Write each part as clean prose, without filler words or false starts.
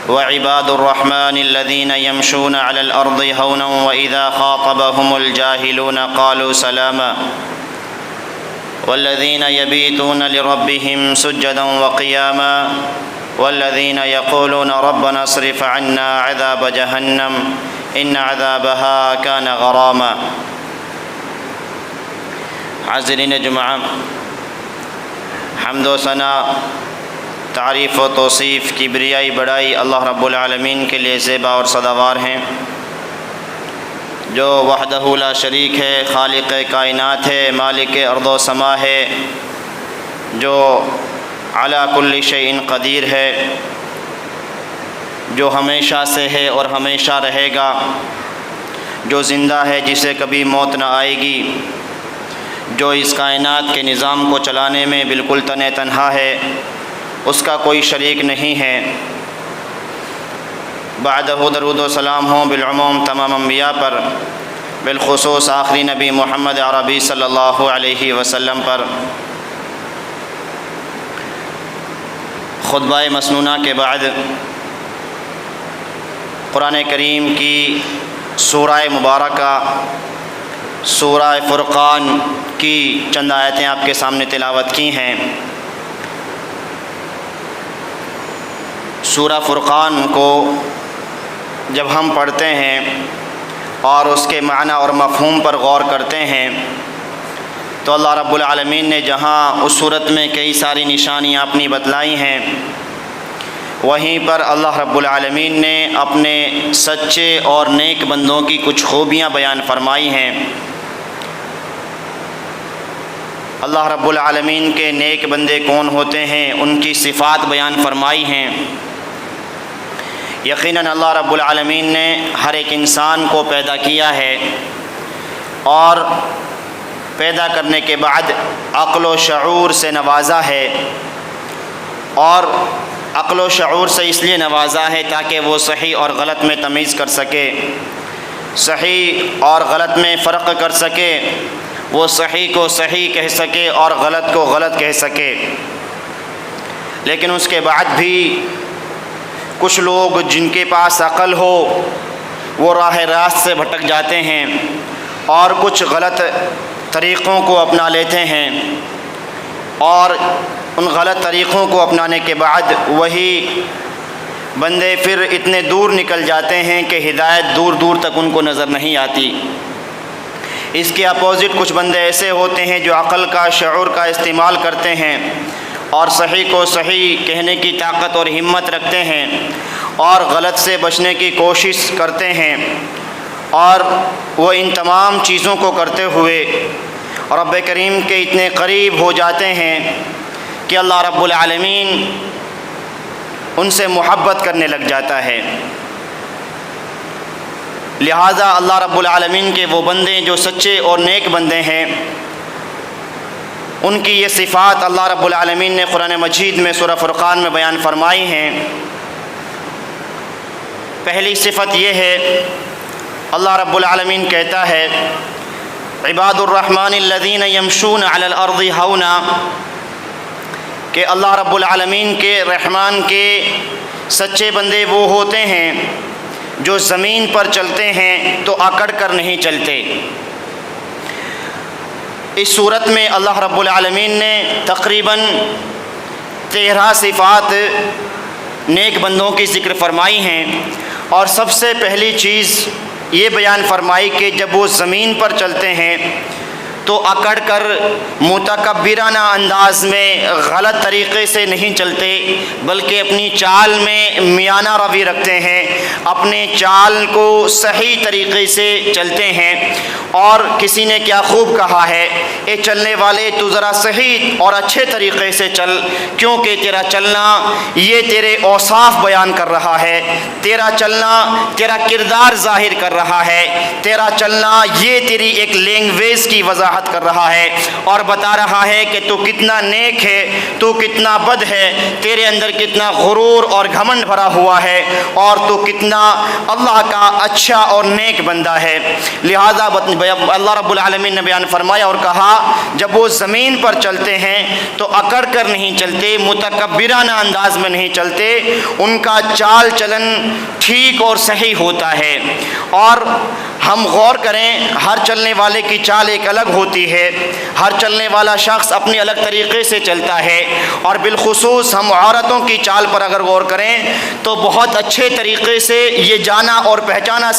وعباد الرحمن الذين يمشون على الأرض هونا وإذا خاطبهم الجاهلون قالوا سلاما والذين يبيتون لربهم سجدا وقياما والذين يقولون ربنا اصرف عنا عذاب جهنم إن عذابها كان غراما۔ حاضرین جمعہ، حمد و ثنا، تعریف و توصیف، کبریائی، بڑائی اللہ رب العالمین کے لیے زیبا اور سزاوار ہیں، جو وحدہ لا شریک ہے، خالق کائنات ہے، مالک ارض و سما ہے، جو علی کل شیء قدیر ہے، جو ہمیشہ سے ہے اور ہمیشہ رہے گا، جو زندہ ہے، جسے کبھی موت نہ آئے گی، جو اس کائنات کے نظام کو چلانے میں بالکل تنہا ہے، اس کا کوئی شریک نہیں ہے۔ بعدہ درود و سلام ہوں بالعموم تمام انبیاء پر، بالخصوص آخری نبی محمد عربی صلی اللہ علیہ وسلم پر۔ خطبہ مسنونہ کے بعد قرآن کریم کی سورہ مبارکہ سورہ فرقان کی چند آیتیں آپ کے سامنے تلاوت کی ہیں۔ سورہ فرقان کو جب ہم پڑھتے ہیں اور اس کے معنی اور مفہوم پر غور کرتے ہیں تو اللہ رب العالمین نے جہاں اس صورت میں کئی ساری نشانیاں اپنی بتلائی ہیں، وہیں پر اللہ رب العالمین نے اپنے سچے اور نیک بندوں کی کچھ خوبیاں بیان فرمائی ہیں۔ اللہ رب العالمین کے نیک بندے کون ہوتے ہیں، ان کی صفات بیان فرمائی ہیں۔ یقیناً اللہ رب العالمین نے ہر ایک انسان کو پیدا کیا ہے اور پیدا کرنے کے بعد عقل و شعور سے نوازا ہے، اور عقل و شعور سے اس لیے نوازا ہے تاکہ وہ صحیح اور غلط میں تمیز کر سکے، صحیح اور غلط میں فرق کر سکے، وہ صحیح کو صحیح کہہ سکے اور غلط کو غلط کہہ سکے۔ لیکن اس کے بعد بھی کچھ لوگ جن کے پاس عقل ہو وہ راہ راست سے بھٹک جاتے ہیں اور کچھ غلط طریقوں کو اپنا لیتے ہیں، اور ان غلط طریقوں کو اپنانے کے بعد وہی بندے پھر اتنے دور نکل جاتے ہیں کہ ہدایت دور دور تک ان کو نظر نہیں آتی۔ اس کے اپوزٹ کچھ بندے ایسے ہوتے ہیں جو عقل کا، شعور کا استعمال کرتے ہیں اور صحیح کو صحیح کہنے کی طاقت اور ہمت رکھتے ہیں اور غلط سے بچنے کی کوشش کرتے ہیں، اور وہ ان تمام چیزوں کو کرتے ہوئے رب کریم کے اتنے قریب ہو جاتے ہیں کہ اللہ رب العالمین ان سے محبت کرنے لگ جاتا ہے۔ لہٰذا اللہ رب العالمین کے وہ بندے جو سچے اور نیک بندے ہیں، ان کی یہ صفات اللہ رب العالمین نے قرآن مجید میں سورہ فرقان میں بیان فرمائی ہیں۔ پہلی صفت یہ ہے، اللہ رب العالمین کہتا ہے عباد الرحمن الذین یمشون علی الارض ہونا، کہ اللہ رب العالمین کے رحمان کے سچے بندے وہ ہوتے ہیں جو زمین پر چلتے ہیں تو اکڑ کر نہیں چلتے۔ اس صورت میں اللہ رب العالمین نے تقریباً 13 صفات نیک بندوں کی ذکر فرمائی ہیں، اور سب سے پہلی چیز یہ بیان فرمائی کہ جب وہ زمین پر چلتے ہیں تو اکڑ کر متکبرانہ انداز میں غلط طریقے سے نہیں چلتے، بلکہ اپنی چال میں میانہ روی رکھتے ہیں، اپنے چال کو صحیح طریقے سے چلتے ہیں۔ اور کسی نے کیا خوب کہا ہے، اے چلنے والے تو ذرا صحیح اور اچھے طریقے سے چل، کیونکہ تیرا چلنا یہ تیرے اوصاف بیان کر رہا ہے، تیرا چلنا تیرا کردار ظاہر کر رہا ہے، تیرا چلنا یہ تیری ایک لینگویج کی وضاحت وضاحت کر رہا ہے اور بتا رہا ہے کہ تو کتنا نیک ہے، تو کتنا بد ہے، تیرے اندر کتنا غرور اور گھمنڈ بھرا ہوا ہے، اور تو کتنا اللہ کا اچھا اور نیک بندہ ہے۔ لہذا اللہ رب العالمین نے بیان فرمایا اور کہا جب وہ زمین پر چلتے ہیں تو اکڑ کر نہیں چلتے، متکبرانہ انداز میں نہیں چلتے، ان کا چال چلن ٹھیک اور صحیح ہوتا ہے۔ اور ہم غور کریں، ہر چلنے والے کی چال ایک الگ ہوتی ہے، ہر چلنے والا شخص اپنے الگ طریقے سے چلتا ہے، اور بالخصوص ہم عورتوں کی چال پر اگر غور کریں تو بہت اچھے طریقے سے یہ جانا اور پہچانا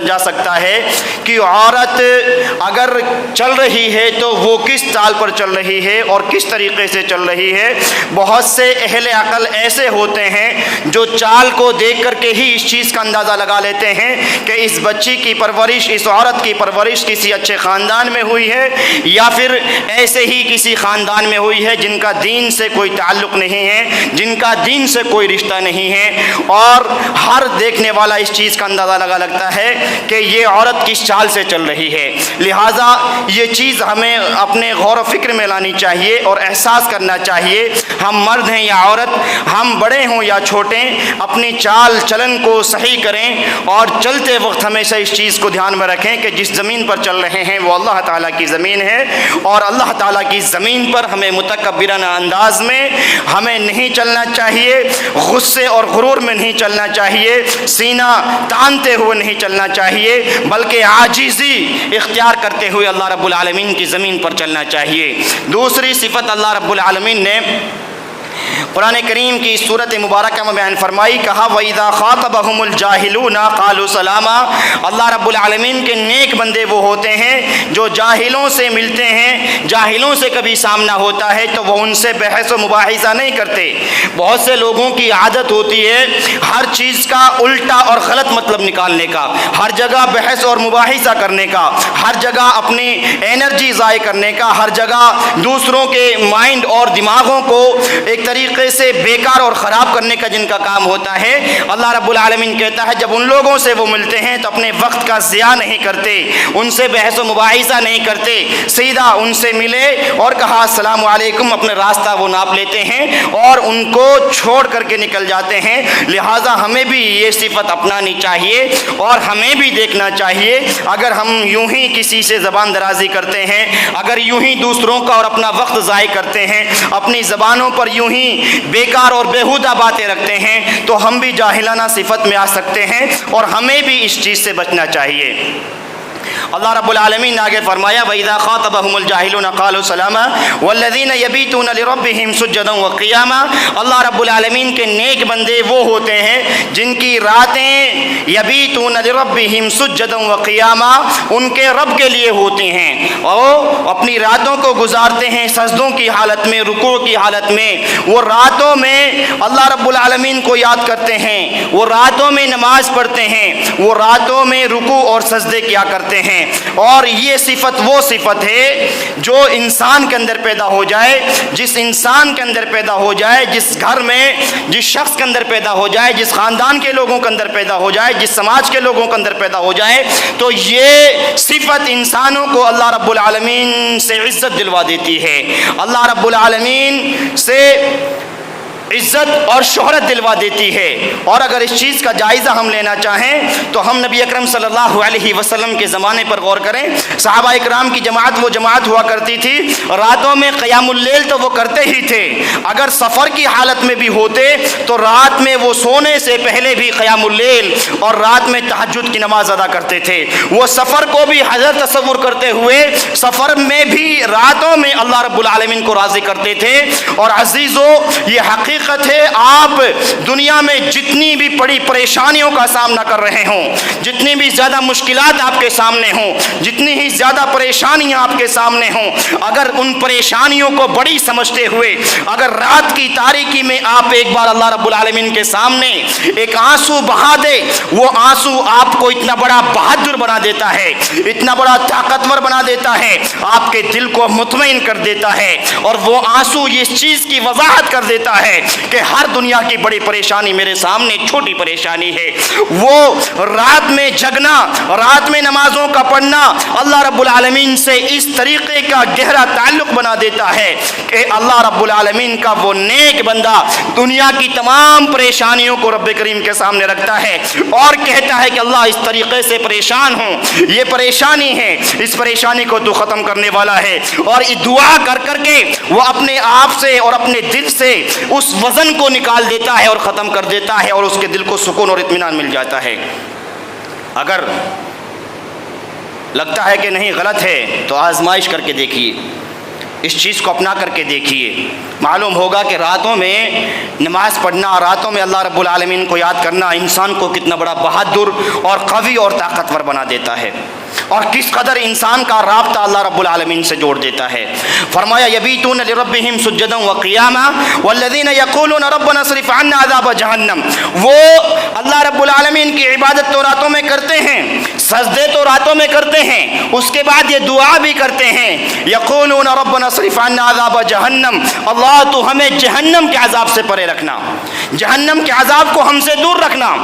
جا سکتا ہے کہ عورت اگر چل رہی ہے تو وہ کس چال پر چل رہی ہے اور کس طریقے سے چل رہی ہے۔ بہت سے اہل عقل ایسے ہوتے ہیں جو چال کو دیکھ کر کے ہی اس چیز کا اندازہ لگا لیتے ہیں کہ اس بچی کی پرورش، اس عورت کی پرورش کسی اچھے خاندان میں ہوئی ہے یا پھر ایسے ہی کسی خاندان میں ہوئی ہے جن کا دین سے کوئی تعلق نہیں ہے، جن کا دین سے کوئی رشتہ نہیں ہے، اور ہر دیکھنے والا اس چیز کا اندازہ لگتا ہے کہ یہ عورت کس چال سے چل رہی ہے۔ لہٰذا یہ چیز ہمیں اپنے غور و فکر میں لانی چاہیے اور احساس کرنا چاہیے، ہم مرد ہیں یا عورت، ہم بڑے ہوں یا چھوٹے، اپنی چال چلن کو صحیح کریں اور چلتے وقت ہمیشہ اس چیز کو دھیان میں رکھیں کہ جس زمین پر چل رہے ہیں وہ اللہ تعالیٰ کی زمین ہے، اور اللہ تعالیٰ کی زمین پر ہمیں متکبرانہ انداز میں ہمیں نہیں چلنا چاہیے، غصے اور غرور میں نہیں چلنا چاہیے، سینہ تانتے ہوئے نہیں چلنا چاہیے، بلکہ عاجزی اختیار کرتے ہوئے اللہ رب العالمین کی زمین پر چلنا چاہیے۔ دوسری صفت اللہ رب العالمین نے قرآن کریم کی صورت مبارکہ میں بیان فرمائی، کہا وَإِذَا خَاطَبَهُمُ الْجَاهِلُونَ قَالُوا سَلَامًا۔ اللہ رب العالمین کے نیک بندے وہ ہوتے ہیں جو جاہلوں سے ملتے ہیں، جاہلوں سے کبھی سامنا ہوتا ہے تو وہ ان سے بحث و مباحثہ نہیں کرتے۔ بہت سے لوگوں کی عادت ہوتی ہے ہر چیز کا الٹا اور غلط مطلب نکالنے کا، ہر جگہ بحث اور مباحثہ کرنے کا، ہر جگہ اپنی انرجی ضائع کرنے کا، ہر جگہ دوسروں کے مائنڈ اور دماغوں کو ایک طریقے سے بیکار اور خراب کرنے کا جن کا کام ہوتا ہے۔ اللہ رب العالمین کہتا ہے جب ان لوگوں سے وہ ملتے ہیں تو اپنے وقت کا ضیاع نہیں کرتے، ان سے بحث و مباحثہ نہیں کرتے، سیدھا ان سے ملے اور کہا السلام علیکم، اپنے راستہ وہ ناپ لیتے ہیں اور ان کو چھوڑ کر کے نکل جاتے ہیں۔ لہٰذا ہمیں بھی یہ صفت اپنانی چاہیے اور ہمیں بھی دیکھنا چاہیے اگر ہم یوں ہی کسی سے زبان درازی کرتے ہیں، اگر یوں ہی دوسروں کا اور اپنا وقت ضائع کرتے ہیں، اپنی زبانوں پر یوں ہی بیکار اور بیہودہ باتیں رکھتے ہیں، تو ہم بھی جاہلانہ صفت میں آ سکتے ہیں اور ہمیں بھی اس چیز سے بچنا چاہیے۔ اللہ رب العالمین نے آگے فرمایا وَإِذَا خَاطَبَهُمُ الْجَاهِلُونَ قَالُوا سَلَامًا وَالَّذِينَ يَبِيتُونَ لِرَبِّهِمْ سُجَّدًا وَقِيَامًا۔ اللہ رب العالمین کے نیک بندے وہ ہوتے ہیں جن کی راتیں يَبِيتُونَ لِرَبِّهِمْ سُجَّدًا وَقِيَامًا ان کے رب کے لیے ہوتی ہیں، اور اپنی راتوں کو گزارتے ہیں سجدوں کی حالت میں، رکوع کی حالت میں، وہ راتوں میں اللہ رب العالمین کو یاد کرتے ہیں، وہ راتوں میں نماز پڑھتے ہیں، وہ راتوں میں رکوع اور سجدے کیا کرتے ہیں۔ اور یہ صفت وہ صفت ہے جو انسان کے اندر پیدا ہو جائے، جس انسان کے اندر پیدا ہو جائے، جس گھر میں جس شخص کے اندر پیدا ہو جائے، جس خاندان کے لوگوں کے اندر پیدا ہو جائے، جس سماج کے لوگوں کے اندر پیدا ہو جائے، تو یہ صفت انسانوں کو اللہ رب العالمین سے عزت دلوا دیتی ہے، اللہ رب العالمین سے عزت اور شہرت دلوا دیتی ہے۔ اور اگر اس چیز کا جائزہ ہم لینا چاہیں تو ہم نبی اکرم صلی اللہ علیہ وسلم کے زمانے پر غور کریں، صحابہ اکرام کی جماعت وہ جماعت ہوا کرتی تھی، راتوں میں قیام اللیل تو وہ کرتے ہی تھے، اگر سفر کی حالت میں بھی ہوتے تو رات میں وہ سونے سے پہلے بھی قیام اللیل اور رات میں تہجد کی نماز ادا کرتے تھے۔ وہ سفر کو بھی حضرت تصور کرتے ہوئے سفر میں بھی راتوں میں اللہ رب العالمین کو راضی کرتے تھے۔ اور عزیزو یہ حقیقت ہے، آپ دنیا میں جتنی بھی بڑی پریشانیوں کا سامنا کر رہے ہوں، جتنی بھی زیادہ مشکلات آپ کے سامنے ہوں، جتنی ہی زیادہ پریشانیاں آپ کے سامنے ہوں، اگر ان پریشانیوں کو بڑی سمجھتے ہوئے اگر رات کی تاریکی میں آپ ایک بار اللہ رب العالمین کے سامنے ایک آنسو بہا دے، وہ آنسو آپ کو اتنا بڑا بہادر بنا دیتا ہے، اتنا بڑا طاقتور بنا دیتا ہے، آپ کے دل کو مطمئن کر دیتا ہے، اور وہ آنسو اس چیز کی وضاحت کر دیتا ہے کہ ہر دنیا کی بڑی پریشانی میرے سامنے چھوٹی پریشانی ہے۔ وہ رات میں جگنا، رات میں نمازوں کا پڑھنا اللہ رب العالمین سے اس طریقے کا گہرا تعلق بنا دیتا ہے کہ اللہ رب العالمین کا وہ نیک بندہ دنیا کی تمام پریشانیوں کو رب کریم کے سامنے رکھتا ہے اور کہتا ہے کہ اللہ اس طریقے سے پریشان ہوں، یہ پریشانی ہے، اس پریشانی کو تو ختم کرنے والا ہے، اور یہ دعا کر کر کے وہ اپنے آپ سے اور اپنے دل سے اس وزن کو نکال دیتا ہے اور ختم کر دیتا ہے اور اس کے دل کو سکون اور اطمینان مل جاتا ہے۔ اگر لگتا ہے کہ نہیں غلط ہے تو آزمائش کر کے دیکھیے، اس چیز کو اپنا کر کے دیکھیے، معلوم ہوگا کہ راتوں میں نماز پڑھنا، راتوں میں اللہ رب العالمین کو یاد کرنا انسان کو کتنا بڑا بہادر اور قوی اور طاقتور بنا دیتا ہے، اور کس قدر انسان کا رابطہ اللہ رب العالمین سے جوڑ دیتا ہے۔ فرمایا یبیتون لربہم سجدا وقیاما والذین یقولون ربنا اصرف عنا عذاب جہنم، وہ اللہ رب العالمین کی عبادت تو راتوں میں کرتے ہیں، سجدے تو راتوں میں کرتے ہیں، اس کے بعد یہ دعا بھی کرتے ہیں، یقولون ربنا اصرف عنا عذاب جہنم، اللہ تو ہمیں جہنم کے عذاب سے پرے رکھنا، جہنم کے عذاب کو ہم سے دور رکھنا۔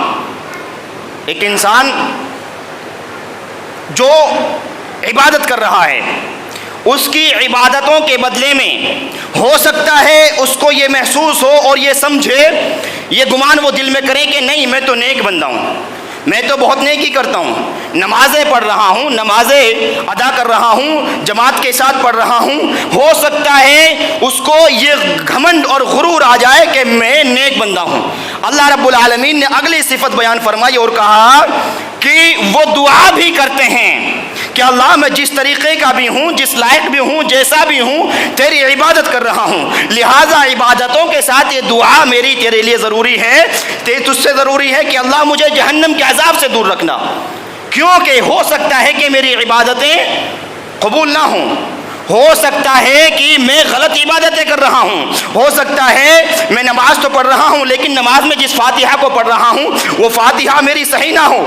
ایک انسان جو عبادت کر رہا ہے، اس کی عبادتوں کے بدلے میں ہو سکتا ہے اس کو یہ محسوس ہو اور یہ سمجھے، یہ گمان وہ دل میں کرے کہ نہیں میں تو نیک بندہ ہوں، میں تو بہت نیکی کرتا ہوں، نمازیں پڑھ رہا ہوں، نمازیں ادا کر رہا ہوں، جماعت کے ساتھ پڑھ رہا ہوں، ہو سکتا ہے اس کو یہ گھمنڈ اور غرور آ جائے کہ میں نیک بندہ ہوں۔ اللہ رب العالمین نے اگلی صفت بیان فرمائی اور کہا کہ وہ دعا بھی کرتے ہیں کہ اللہ میں جس طریقے کا بھی ہوں، جس لائق بھی ہوں، جیسا بھی ہوں، تیری عبادت کر رہا ہوں، لہٰذا عبادتوں کے ساتھ یہ دعا میری تیرے لیے ضروری ہے، تجھ سے ضروری ہے کہ اللہ مجھے جہنم کے عذاب سے دور رکھنا، کیونکہ ہو سکتا ہے کہ میری عبادتیں قبول نہ ہوں، ہو سکتا ہے کہ میں غلط عبادتیں کر رہا ہوں، ہو سکتا ہے میں نماز تو پڑھ رہا ہوں لیکن نماز میں جس فاتحہ کو پڑھ رہا ہوں وہ فاتحہ میری صحیح نہ ہو،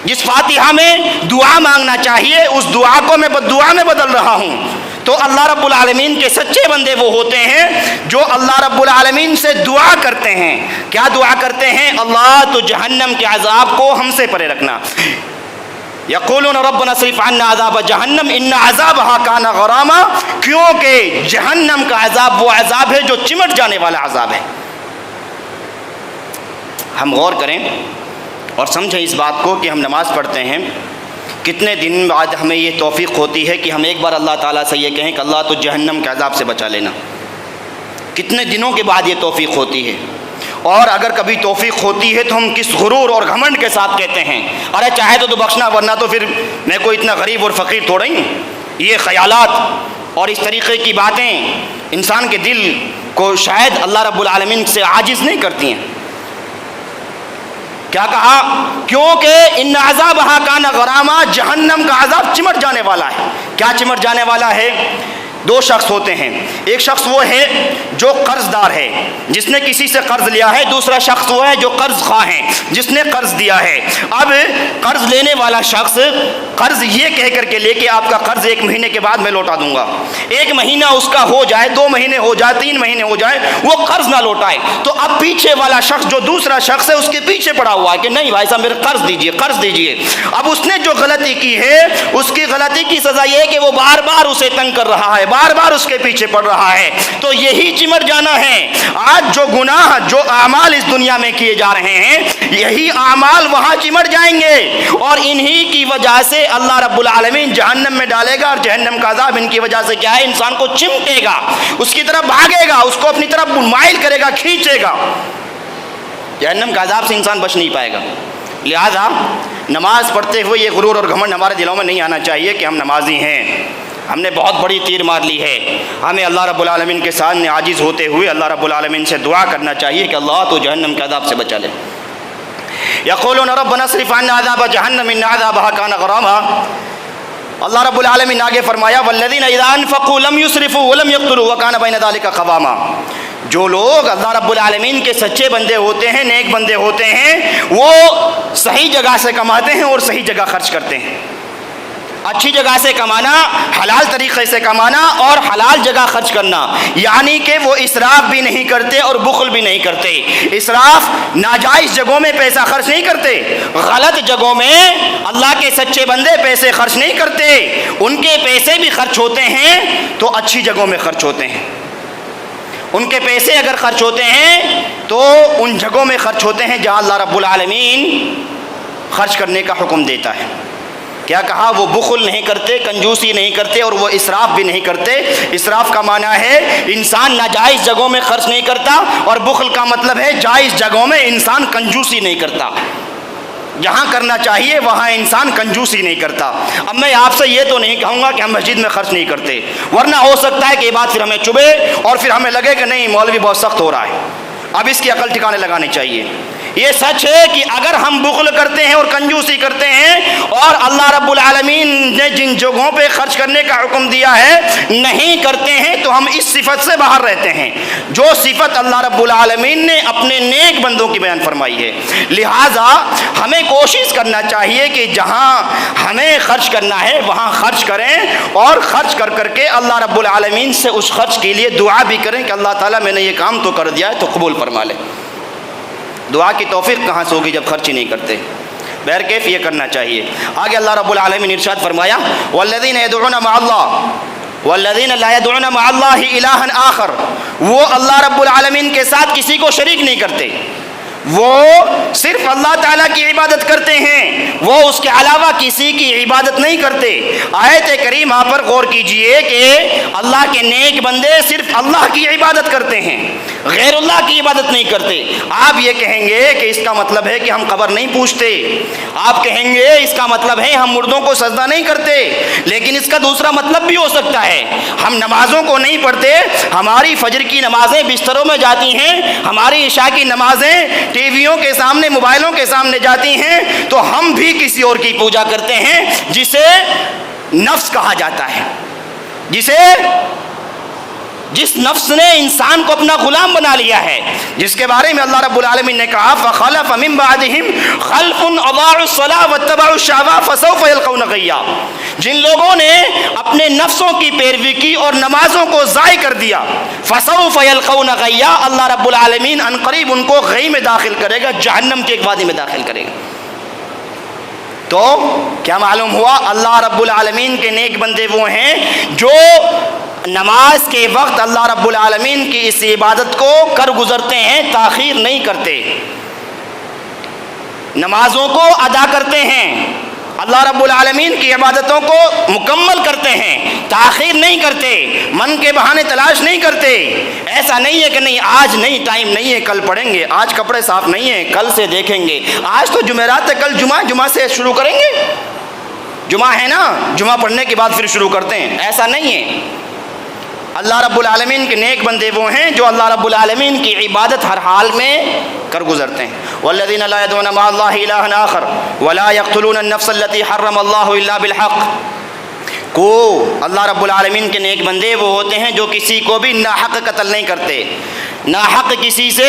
جس فاتحہ میں دعا مانگنا چاہیے اس دعا کو میں دعا میں بدل رہا ہوں۔ تو اللہ رب العالمین کے سچے بندے وہ ہوتے ہیں جو اللہ رب العالمین سے دعا کرتے ہیں۔ کیا دعا کرتے ہیں؟ اللہ تو جہنم کے عذاب کو ہم سے پرے رکھنا۔ یقولون ربنا اصرف عنا عذاب جہنم ان عذابها کان غراما، کیونکہ جہنم کا عذاب وہ عذاب ہے جو چمٹ جانے والا عذاب ہے۔ ہم غور کریں اور سمجھیں اس بات کو کہ ہم نماز پڑھتے ہیں، کتنے دن بعد ہمیں یہ توفیق ہوتی ہے کہ ہم ایک بار اللہ تعالیٰ سے یہ کہیں کہ اللہ تو جہنم کے عذاب سے بچا لینا، کتنے دنوں کے بعد یہ توفیق ہوتی ہے، اور اگر کبھی توفیق ہوتی ہے تو ہم کس غرور اور گھمنڈ کے ساتھ کہتے ہیں ارے چاہے تو بخشنا ورنہ تو پھر میں کوئی اتنا غریب اور فقیر تھوڑا ہی ہوں۔ یہ خیالات اور اس طریقے کی باتیں انسان کے دل کو شاید اللہ رب العالمین سے عاجز نہیں کرتی ہیں۔ کیا کہا؟ کیونکہ ان عذابها کان غراما، جہنم کا عذاب چمٹ جانے والا ہے۔ کیا چمٹ جانے والا ہے؟ دو شخص ہوتے ہیں، ایک شخص وہ ہے جو قرض دار ہے جس نے کسی سے قرض لیا ہے، دوسرا شخص وہ ہے جو قرض خواہ ہے جس نے قرض دیا ہے۔ اب قرض لینے والا شخص قرض یہ کہہ کر کے لے کہ آپ کا قرض 1 مہینے کے بعد میں لوٹا دوں گا، 1 مہینہ اس کا ہو جائے، 2 مہینے ہو جائے، 3 مہینے ہو جائے، وہ قرض نہ لوٹائے، تو اب پیچھے والا شخص جو دوسرا شخص ہے اس کے پیچھے پڑا ہوا ہے کہ نہیں بھائی صاحب میرے قرض دیجئے، قرض دیجئے۔ اب اس نے جو غلطی کی ہے اس کی غلطی کی سزا یہ ہے کہ وہ بار بار اسے تنگ کر رہا ہے، بار بار اس کے پیچھے پڑ رہا ہے، تو یہی چمٹ جانا ہے۔ آج جو گناہ، جو اعمال اس دنیا میں کیے جا رہے ہیں، یہی اعمال وہاں چمٹ جائیں گے، اور انہی کی وجہ سے اللہ رب العالمین جہنم میں ڈالے گا، اور جہنم کا عذاب ان کی وجہ سے کیا ہے؟ انسان کو چمٹے گا، اس کی طرف بھاگے گا، اس کو اپنی طرف مائل کرے گا، کھینچے گا، جہنم کا عذاب سے انسان بچ نہیں پائے گا۔ لہذا نماز پڑھتے ہوئے یہ غرور اور گھمنڈ ہمارے دلوں میں نہیں آنا چاہیے کہ ہم نمازی ہیں، ہم نے بہت بڑی تیر مار لی ہے۔ ہمیں اللہ رب العالمین کے سامنے عاجز ہوتے ہوئے اللہ رب العالمین سے دعا کرنا چاہیے کہ اللہ تو جہنم کے عذاب سے بچا لے۔ یقولون ربنا اصرف عنا عذاب جہنم ان عذابها کان غراما۔ اللہ رب العالمین آگے فرمایا والذین اذا انفقوا لم يسرفوا ولم يقتروا وكان بین ذلك قواما۔ جو لوگ اللہ رب العالمین کے سچے بندے ہوتے ہیں، نیک بندے ہوتے ہیں، وہ صحیح جگہ سے کماتے ہیں اور صحیح جگہ خرچ کرتے ہیں۔ اچھی جگہ سے کمانا، حلال طریقے سے کمانا اور حلال جگہ خرچ کرنا، یعنی کہ وہ اسراف بھی نہیں کرتے اور بخل بھی نہیں کرتے۔ اسراف ناجائز جگہوں میں پیسہ خرچ نہیں کرتے، غلط جگہوں میں اللہ کے سچے بندے پیسے خرچ نہیں کرتے، ان کے پیسے بھی خرچ ہوتے ہیں تو اچھی جگہوں میں خرچ ہوتے ہیں۔ ان کے پیسے اگر خرچ ہوتے ہیں تو ان جگہوں میں خرچ ہوتے ہیں جہاں اللہ رب العالمین خرچ کرنے کا حکم دیتا ہے۔ کیا کہا؟ وہ بخل نہیں کرتے، کنجوسی نہیں کرتے اور وہ اسراف بھی نہیں کرتے۔ اسراف کا معنی ہے انسان ناجائز جگہوں میں خرچ نہیں کرتا، اور بخل کا مطلب ہے جائز جگہوں میں انسان کنجوسی نہیں کرتا، جہاں کرنا چاہیے وہاں انسان کنجوسی نہیں کرتا۔ اب میں آپ سے یہ تو نہیں کہوں گا کہ ہم مسجد میں خرچ نہیں کرتے، ورنہ ہو سکتا ہے کہ یہ بات پھر ہمیں چبھے اور پھر ہمیں لگے کہ نہیں مولوی بہت سخت ہو رہا ہے، اب اس کی عقل ٹھکانے لگانی چاہیے۔ یہ سچ ہے کہ اگر ہم بخل کرتے ہیں اور کنجوسی کرتے ہیں اور اللہ رب العالمین نے جن جگہوں پہ خرچ کرنے کا حکم دیا ہے نہیں کرتے ہیں تو ہم اس صفت سے باہر رہتے ہیں، جو صفت اللہ رب العالمین نے اپنے نیک بندوں کی بیان فرمائی ہے۔ لہٰذا ہمیں کوشش کرنا چاہیے کہ جہاں ہمیں خرچ کرنا ہے وہاں خرچ کریں، اور خرچ کر کر کے اللہ رب العالمین سے اس خرچ کے لیے دعا بھی کریں کہ اللہ تعالیٰ میں نے یہ کام تو کر دیا ہے تو قبول فرما لے۔ دعا کی توفیق کہاں سے ہوگی جب خرچ ہی نہیں کرتے؟ بہرکیف یہ کرنا چاہیے۔ آگے اللہ رب العالمین ارشاد فرمایا والذین یدعون مع اللہ والذین لا یدعون مع اللہ الہا آخر، وہ اللہ رب العالمین کے ساتھ کسی کو شریک نہیں کرتے، وہ صرف اللہ تعالیٰ کی عبادت کرتے ہیں، وہ اس کے علاوہ کسی کی عبادت نہیں کرتے۔ آیت کریمہ پر غور کیجئے کہ اللہ کے نیک بندے صرف اللہ کی عبادت کرتے ہیں، غیر اللہ کی عبادت نہیں کرتے۔ آپ یہ کہیں گے کہ اس کا مطلب ہے کہ ہم قبر نہیں پوجتے، آپ کہیں گے اس کا مطلب ہے ہم مردوں کو سجدہ نہیں کرتے، لیکن اس کا دوسرا مطلب بھی ہو سکتا ہے ہم نمازوں کو نہیں پڑھتے، ہماری فجر کی نمازیں بستروں میں جاتی ہیں، ہماری عشاء کی نمازیں ٹی ویوں کے سامنے موبائلوں کے سامنے جاتی ہیں، تو ہم بھی کسی اور کی پوجا کرتے ہیں جسے نفس کہا جاتا ہے، جس نفس نے انسان کو اپنا غلام بنا لیا ہے، جس کے بارے میں اللہ رب العالمین نے کہا فَخَلَفَ مِن بَعْدِهِمْ خَلْفٌ أَضَاعُوا الصَّلَاةَ وَاتَّبَعُوا الشَّهَوَاتِ فَسَوْفَ يَلْقَوْنَ غَيًّا۔ جن لوگوں نے اپنے نفسوں کی پیروی کی اور نمازوں کو ضائع کر دیا فَسَوْفَ يَلْقَوْنَ غَيًّا، اللہ رب العالمین ان قریب ان کو غی میں داخل کرے گا، جہنم کے ایک وادی میں داخل کرے گا۔ تو کیا معلوم ہوا؟ اللہ رب العالمین کے نیک بندے وہ ہیں جو نماز کے وقت اللہ رب العالمین کی اس عبادت کو کر گزرتے ہیں، تاخیر نہیں کرتے، نمازوں کو ادا کرتے ہیں، اللہ رب العالمین کی عبادتوں کو مکمل کرتے ہیں، تاخیر نہیں کرتے، من کے بہانے تلاش نہیں کرتے۔ ایسا نہیں ہے کہ نہیں آج نہیں، ٹائم نہیں ہے، کل پڑھیں گے، آج کپڑے صاف نہیں ہیں، کل سے دیکھیں گے، آج تو جمعرات ہے، کل جمعہ سے شروع کریں گے، جمعہ ہے نا، جمعہ پڑھنے کے بعد پھر شروع کرتے ہیں، ایسا نہیں ہے۔ اللہ رب العالمین کے نیک بندے وہ ہیں جو اللہ رب العالمین کی عبادت ہر حال میں کر گزرتے ہیں۔ والذین لا یدعون مع اللہ الہا آخر ولا یقتلون النفس التي حرم اللہ الا بالحق، کو اللہ رب العالمین کے نیک بندے وہ ہوتے ہیں جو کسی کو بھی ناحق قتل نہیں کرتے، ناحق کسی سے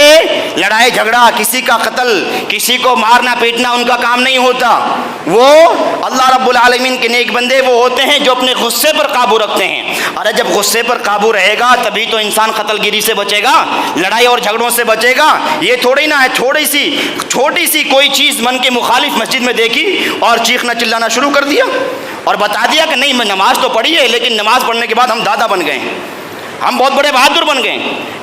لڑائی جھگڑا، کسی کا قتل، کسی کو مارنا پیٹنا ان کا کام نہیں ہوتا۔ وہ اللہ رب العالمین کے نیک بندے وہ ہوتے ہیں جو اپنے غصے پر قابو رکھتے ہیں۔ ارے جب غصے پر قابو رہے گا تبھی تو انسان قتل گیری سے بچے گا، لڑائی اور جھگڑوں سے بچے گا۔ یہ تھوڑی نہ ہے چھوٹی سی کوئی چیز من کے مخالف مسجد میں دیکھی اور چیخنا چلانا شروع کر دیا اور بتا دیا کہ نہیں میں نماز تو پڑھی ہے لیکن نماز پڑھنے کے بعد ہم دادا بن گئے ہیں، ہم بہت بڑے بہادر بن گئے۔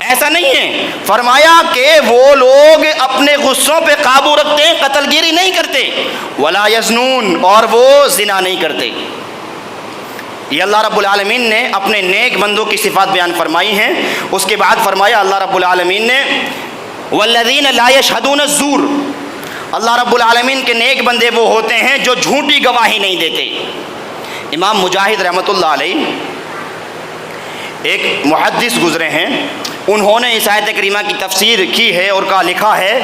ایسا نہیں ہے، فرمایا کہ وہ لوگ اپنے غصوں پہ قابو رکھتے ہیں، قتل گیری نہیں کرتے، ولا یزنون، اور وہ زنا نہیں کرتے۔ یہ اللہ رب العالمین نے اپنے نیک بندوں کی صفات بیان فرمائی ہیں۔ اس کے بعد فرمایا اللہ رب العالمین نے والذین لا یشہدون الزور، اللہ رب العالمین کے نیک بندے وہ ہوتے ہیں جو جھوٹی گواہی نہیں دیتے۔ امام مجاہد رحمۃ اللہ علیہ ایک محدث گزرے ہیں، انہوں نے اس آیت کریمہ کی تفسیر کی ہے اور لکھا ہے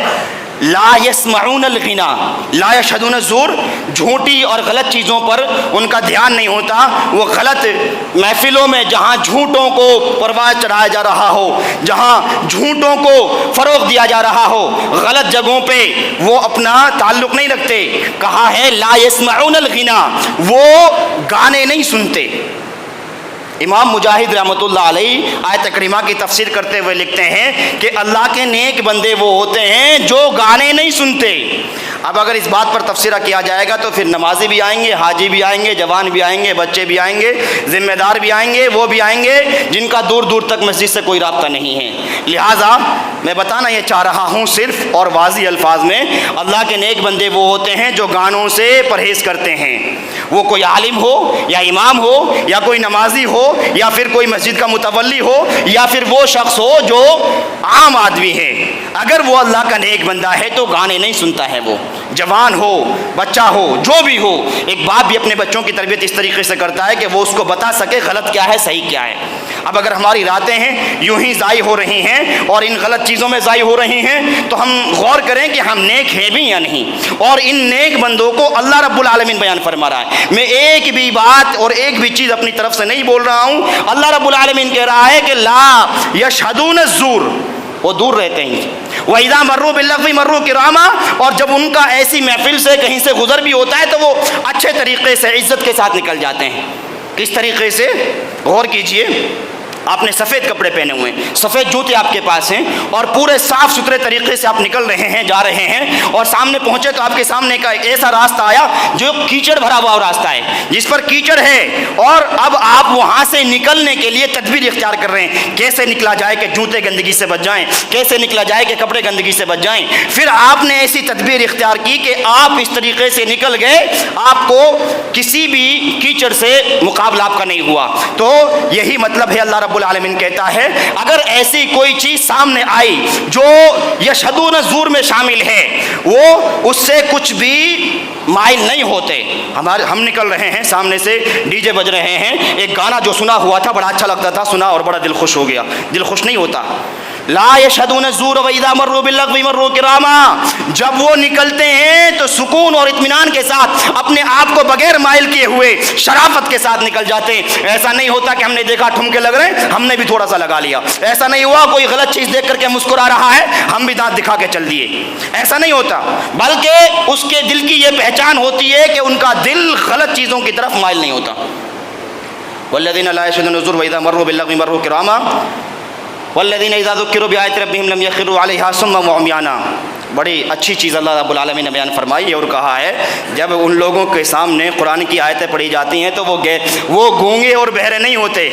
لا یسمعون الغنا لا یشہدون الزور، جھوٹی اور غلط چیزوں پر ان کا دھیان نہیں ہوتا، وہ غلط محفلوں میں جہاں جھوٹوں کو پرواز چڑھایا جا رہا ہو، جہاں جھوٹوں کو فروغ دیا جا رہا ہو، غلط جگہوں پہ وہ اپنا تعلق نہیں رکھتے۔ کہا ہے لا یسمعون الغنا، وہ گانے نہیں سنتے۔ امام مجاہد رحمۃ اللہ علیہ آیت کریمہ کی تفسیر کرتے ہوئے لکھتے ہیں کہ اللہ کے نیک بندے وہ ہوتے ہیں جو گانے نہیں سنتے۔ اب اگر اس بات پر تفسیرہ کیا جائے گا تو پھر نمازی بھی آئیں گے، حاجی بھی آئیں گے، جوان بھی آئیں گے، بچے بھی آئیں گے، ذمہ دار بھی آئیں گے، وہ بھی آئیں گے جن کا دور دور تک مسجد سے کوئی رابطہ نہیں ہے۔ لہٰذا میں بتانا یہ چاہ رہا ہوں صرف اور واضح الفاظ میں، اللہ کے نیک بندے وہ ہوتے ہیں جو گانوں سے پرہیز کرتے ہیں۔ وہ کوئی عالم ہو یا امام ہو یا کوئی نمازی ہو یا پھر کوئی مسجد کا متولی ہو یا پھر وہ شخص ہو جو عام آدمی ہے، اگر وہ اللہ کا نیک بندہ ہے تو گانے نہیں سنتا ہے۔ وہ جوان ہو، بچہ ہو، جو بھی ہو، ایک باپ بھی اپنے بچوں کی تربیت اس طریقے سے کرتا ہے کہ وہ اس کو بتا سکے غلط کیا ہے، صحیح کیا ہے۔ اب اگر ہماری راتیں ہیں یوں ہی ضائع ہو رہی ہیں اور ان غلط چیزوں میں ضائع ہو رہی ہیں تو ہم غور کریں کہ ہم نیک ہیں بھی یا نہیں، اور ان نیک بندوں کو اللہ رب العالمین بیان فرما رہا ہے۔ میں ایک بھی بات اور ایک بھی چیز اپنی طرف سے نہیں بول رہا ہوں، اللہ رب العالمین کہہ رہا ہے کہ لا یشہدون الزور، وہ دور رہتے ہیں۔ وَإِذَا مَرُّوا بِاللَّغْوِ مَرُّوا كِرَامًا، اور جب ان کا ایسی محفل سے کہیں سے گزر بھی ہوتا ہے تو وہ اچھے طریقے سے عزت کے ساتھ نکل جاتے ہیں۔ کس طریقے سے؟ غور کیجئے، آپ نے سفید کپڑے پہنے ہوئے ہیں، سفید جوتے آپ کے پاس ہیں اور پورے صاف ستھرے طریقے سے آپ نکل رہے ہیں، جا رہے ہیں، اور سامنے پہنچے تو آپ کے سامنے کا ایسا راستہ آیا جو کیچڑ بھرا ہوا راستہ ہے، جس پر کیچڑ ہے، اور اب آپ وہاں سے نکلنے کے لیے تدبیر اختیار کر رہے ہیں، کیسے نکلا جائے کہ جوتے گندگی سے بچ جائیں، کیسے نکلا جائے کہ کپڑے گندگی سے بچ جائیں۔ پھر آپ نے ایسی تدبیر اختیار کی کہ آپ اس طریقے سے نکل گئے، آپ کو کسی بھی کیچڑ سے مقابلہ آپ کا نہیں ہوا۔ تو یہی مطلب ہے، اللہ رب العالمین کہتا ہے اگر ایسی کوئی چیز سامنے آئی جو یشہدون الزور میں شامل ہے، وہ اس سے کچھ بھی مائل نہیں ہوتے۔ ہم نکل رہے ہیں، سامنے سے ڈی جے بج رہے ہیں، ایک گانا جو سنا ہوا تھا بڑا اچھا لگتا تھا، سنا اور بڑا دل خوش ہو گیا، دل خوش نہیں ہوتا۔ لا یشہدون الزور وَإِذَا مَرُّوا بِاللَّغْوِ مَرُّوا كِرَامًا، جب وہ نکلتے ہیں تو سکون اور اطمینان کے ساتھ، اپنے آپ کو بغیر مائل کیے ہوئے شرافت کے ساتھ نکل جاتے ہیں۔ ایسا نہیں ہوتا کہ ہم نے دیکھا ٹھمکے لگ رہے ہیں ہم نے بھی تھوڑا سا لگا لیا، ایسا نہیں ہوا کوئی غلط چیز دیکھ کر کے مسکرا رہا ہے ہم بھی دانت دکھا کے چل دیے، ایسا نہیں ہوتا، بلکہ اس کے دل کی یہ پہچان ہوتی ہے کہ ان کا دل غلط چیزوں کی طرف مائل نہیں ہوتا۔ وَالَّذِينَ لَا يَشْهَدُونَ الزُّورَ وَإِذَا مَرُّوا بِاللَّغْوِ مَرُّوا كِرَامًا وَالَّذِينَ إِذَا ذُكِّرُوا بِآيَاتِ رَبِّهِمْ لَمْ يَخِرُّوا عَلَيْهَا صُمًّا وَعُمْيَانًا۔ بڑی اچھی چیز اللہ رب العالمین نے بیان فرمائی اور کہا ہے جب ان لوگوں کے سامنے قرآن کی آیتیں پڑھی جاتی ہیں تو وہ گونگے اور بہرے نہیں ہوتے۔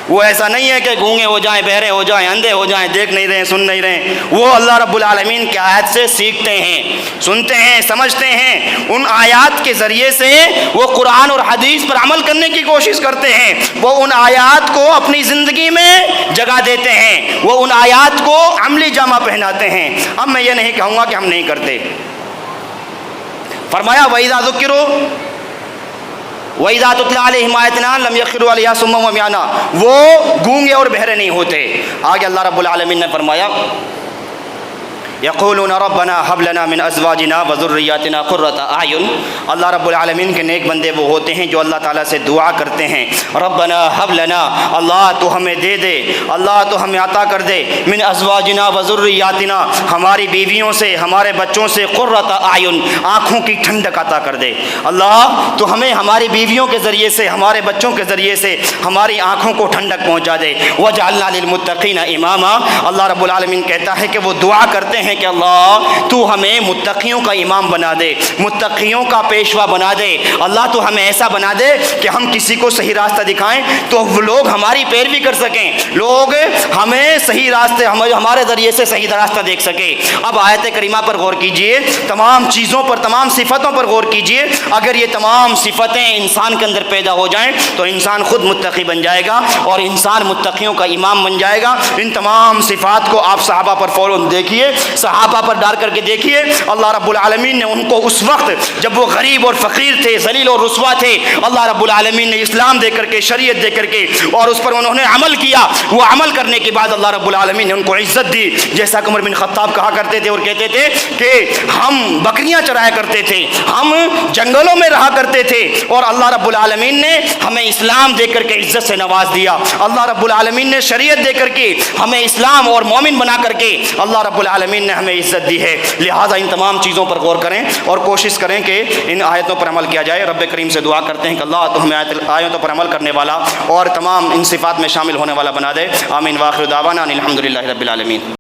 وہ ایسا نہیں ہے کہ گونگے ہو جائیں، بہرے ہو جائیں، اندھے ہو جائیں، دیکھ نہیں رہے، سن نہیں رہے، وہ اللہ رب العالمین کی آیت سے سیکھتے ہیں، سنتے ہیں، سمجھتے ہیں، ان آیات کے ذریعے سے وہ قرآن اور حدیث پر عمل کرنے کی کوشش کرتے ہیں، وہ ان آیات کو اپنی زندگی میں جگہ دیتے ہیں، وہ ان آیات کو عملی جامہ پہناتے ہیں۔ اب میں یہ نہیں کہوں گا کہ ہم نہیں کرتے۔ فرمایا وَإِذَا ذُكِّرُوا وَإِذَا تُتْلَىٰ عَلَيْهِمْ آيَاتُنَا لَمْ يَخِرُّوا عَلَيْهَا صُمًّا وَعُمْيَانًا، وہ گونگے اور بہرے نہیں ہوتے۔ آگے اللہ رب العالمین نے فرمایا یقولون ربنا هب لنا من ازواجنا وذرياتنا قرۃ اعین، اللہ رب العالمین کے نیک بندے وہ ہوتے ہیں جو اللہ تعالیٰ سے دعا کرتے ہیں ربنا هب لنا، اللہ تو ہمیں دے دے، اللہ تو ہمیں عطا کر دے، من ازواجنا وذرياتنا، ہماری بیویوں سے، ہمارے بچوں سے، قرۃ اعین، آنکھوں کی ٹھنڈک عطا کر دے، اللہ تو ہمیں ہماری بیویوں کے ذریعے سے، ہمارے بچوں کے ذریعے سے ہماری آنکھوں کو ٹھنڈک پہنچا دے، وجعلنا للمتقین اماما، اللہ رب العالمین کہتا ہے کہ وہ دعا کرتے ہیں کہ اللہ تو ہمیں متقیوں کا امام بنا دے، متقیوں کا پیشوا بنا دے، اللہ تو ہمیں ایسا بنا دے کہ ہم کسی کو صحیح راستہ دکھائیں تو وہ لوگ ہماری پیروی کر سکیں، لوگ ہمیں صحیح راستے، ہمارے ذریعے سے صحیح راستہ دیکھ سکے۔ اب آیت کریمہ پر غور کیجئے، تمام چیزوں پر، تمام صفتوں پر غور کیجئے، اگر یہ تمام صفتیں انسان کے اندر پیدا ہو جائیں تو انسان خود متقی بن جائے گا اور انسان متقیوں کا امام بن جائے گا۔ ان تمام صفات کو آپ صحابہ پر فوراً دیکھیے صحابہ پر ڈال کر کے دیکھیے اللہ رب العالمین نے ان کو اس وقت جب وہ غریب اور فقیر تھے، ذلیل اور رسوا تھے، اللہ رب العالمین نے اسلام دے کر کے، شریعت دے کر کے، اور اس پر انہوں نے عمل کیا۔ وہ عمل کرنے کے بعد اللہ رب العالمین نے ان کو عزت دی۔ جیسا کہ عمر بن خطاب کہا کرتے تھے اور کہتے تھے کہ ہم بکریاں چرایا کرتے تھے، ہم جنگلوں میں رہا کرتے تھے، اور اللہ رب العالمین نے ہمیں اسلام دے کر کے عزت سے نواز دیا۔ اللہ رب العالمین نے شریعت دے کر کے ہمیں اسلام اور مومن بنا کر کے اللہ رب العالمین نے ہمیں عزت دی ہے۔ لہٰذا ان تمام چیزوں پر غور کریں اور کوشش کریں کہ ان آیتوں پر عمل کیا جائے۔ رب کریم سے دعا کرتے ہیں کہ اللہ تو ہمیں آیتوں پر عمل کرنے والا اور تمام ان صفات میں شامل ہونے والا بنا دے۔ آمین۔ وآخر دعوانا ان الحمد للہ رب العالمین۔